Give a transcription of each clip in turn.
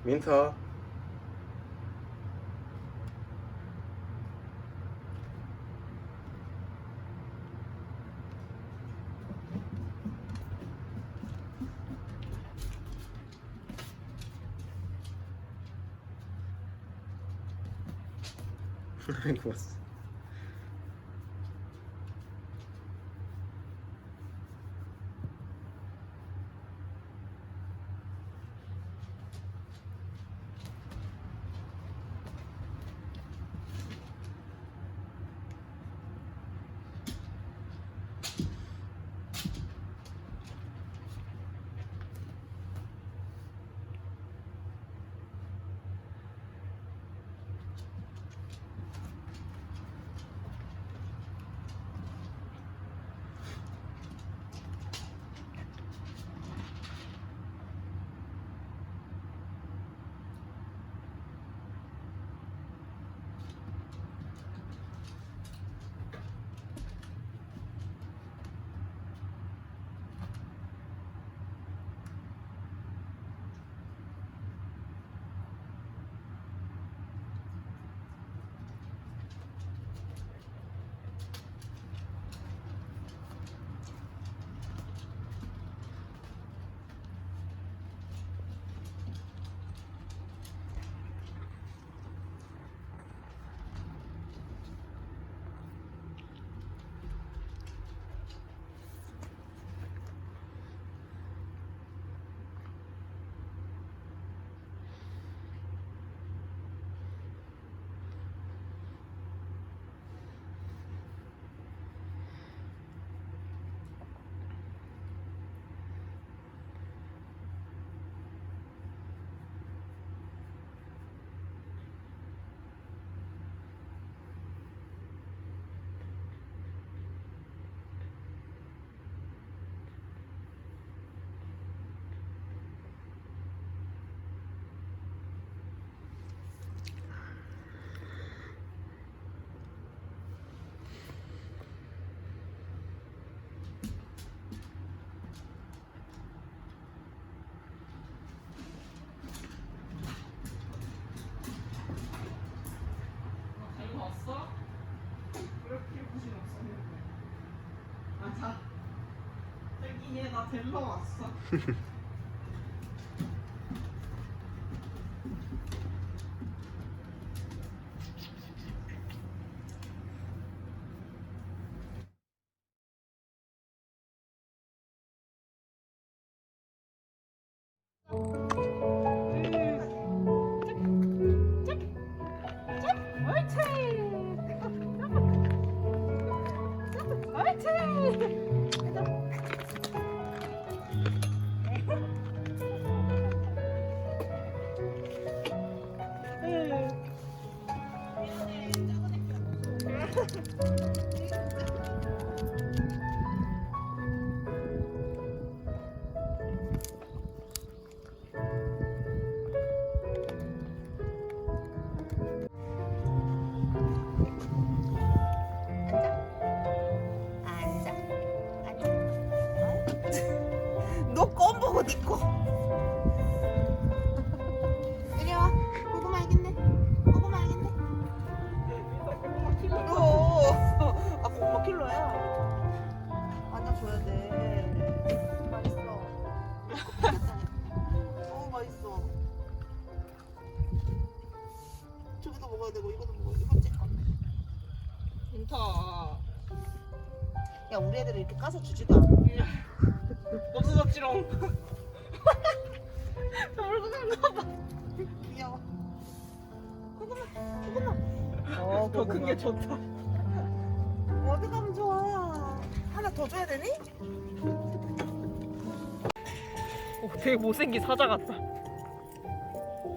민터. 고맙습니다. 나 데리러 왔어. 너 껌 보고 니꺼. 이리 와. 고구마 알겠네. 고구마 알겠네. 킬로. 아 고구마 킬로야. 앉아줘야 돼. 맛있어. 너무 맛있어. 저기도 먹어야 되고 이것도 먹어야 돼. 이거 째까. 인터 야 우리 애들은 이렇게 까서 주지도 않아. 없어졌지롱. 물고 간가 봐. 귀여워. 고구마. 고구마. 더 큰 게 좋다. 어디 가면 좋아. 하나 더 줘야 되니? 되게 못생긴 사자 같다.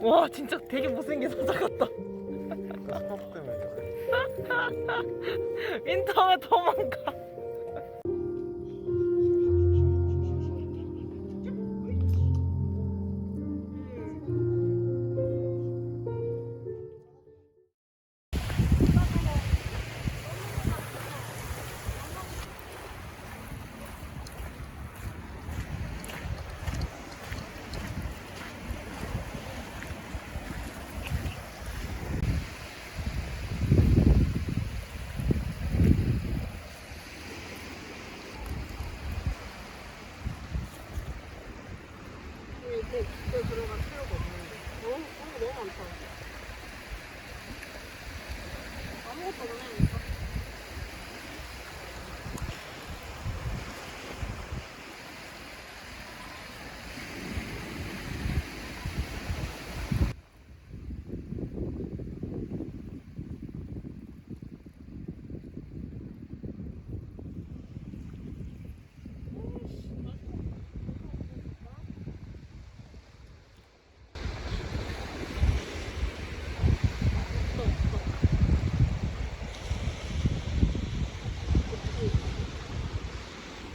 와 진짜 되게 못생긴 사자 같다. 깜빡 때문에 인터 왜 도망가? 그걸 들어갈 필요가 없는데. 너무 많다. 아무것도 없네.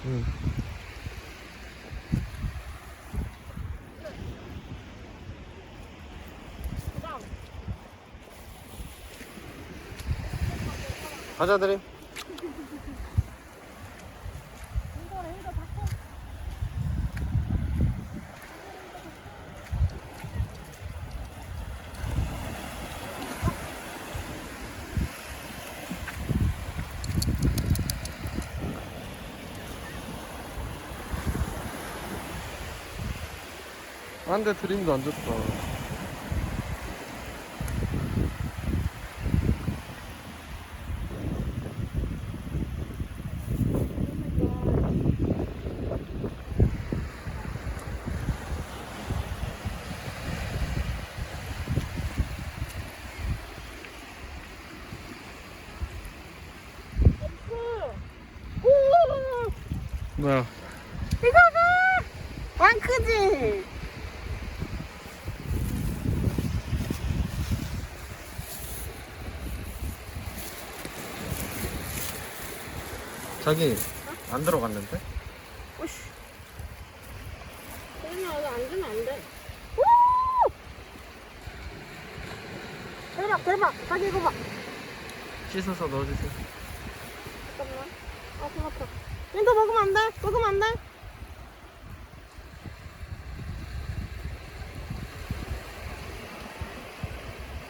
응. 가자 드림. 안돼 드림도 안 좋다. 뭐야? 왕 크지? 자기 안 들어갔는데? 오씨. 그러면 여기 앉으면 안 돼. 대박 대박. 자기 이거 봐. 씻어서 넣어주세요. 잠깐만. 아 손 아파. 민트 먹으면 안 돼. 먹으면 안 돼.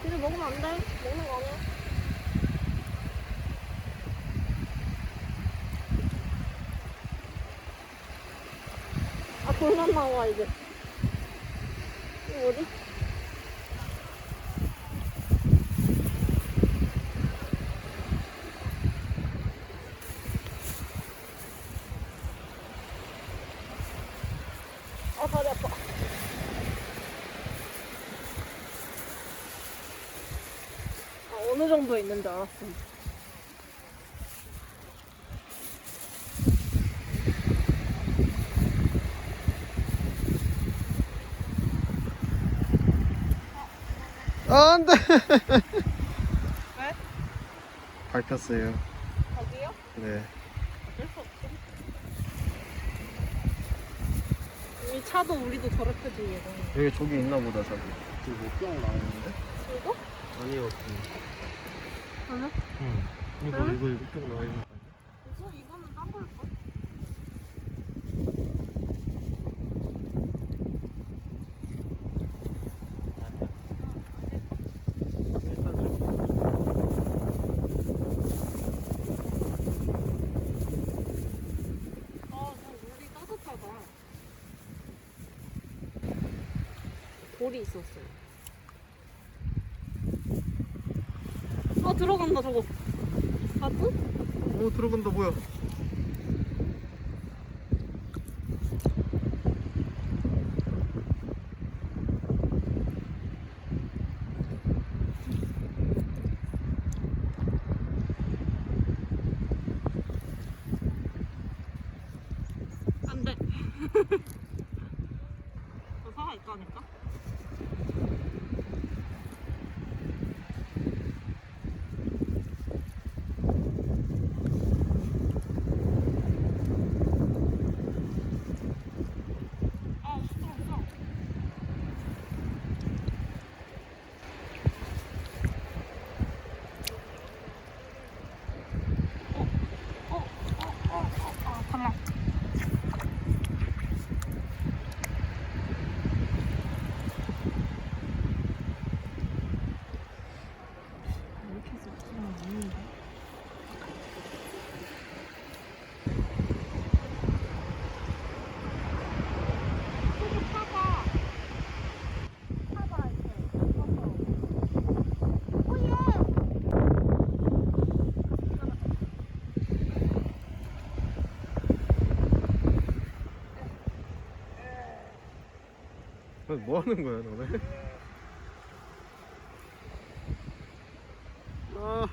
이거 먹으면 안 돼. 먹는 거 아니야? 아 돌만 나와 이제. 이거 뭐지? 아 다리 아파. 아 어느 정도 있는지 알았어. 아, 안 돼! 왜? 밟혔어요. 거기요? 네. 어쩔 수 없어. 이미 차도 우리도 더럽혀진 예정이야. 여기 저기 있나 보다, 저기. 저기 목경 나오는데? 이거? 아니요. 하나? 응. 이거 응? 목경 나와 있는 거 아니야? 그래서 이거는 딴 걸까? 아, 저 물이 따뜻하다. 돌이 있었어요. 아, 들어간다, 저거. 봤어? 오, 들어간다, 뭐야? 안 돼. 저 사과 있다니까? 아, 시끄럽다. 달라. 뭐 하는 거야 너네? 아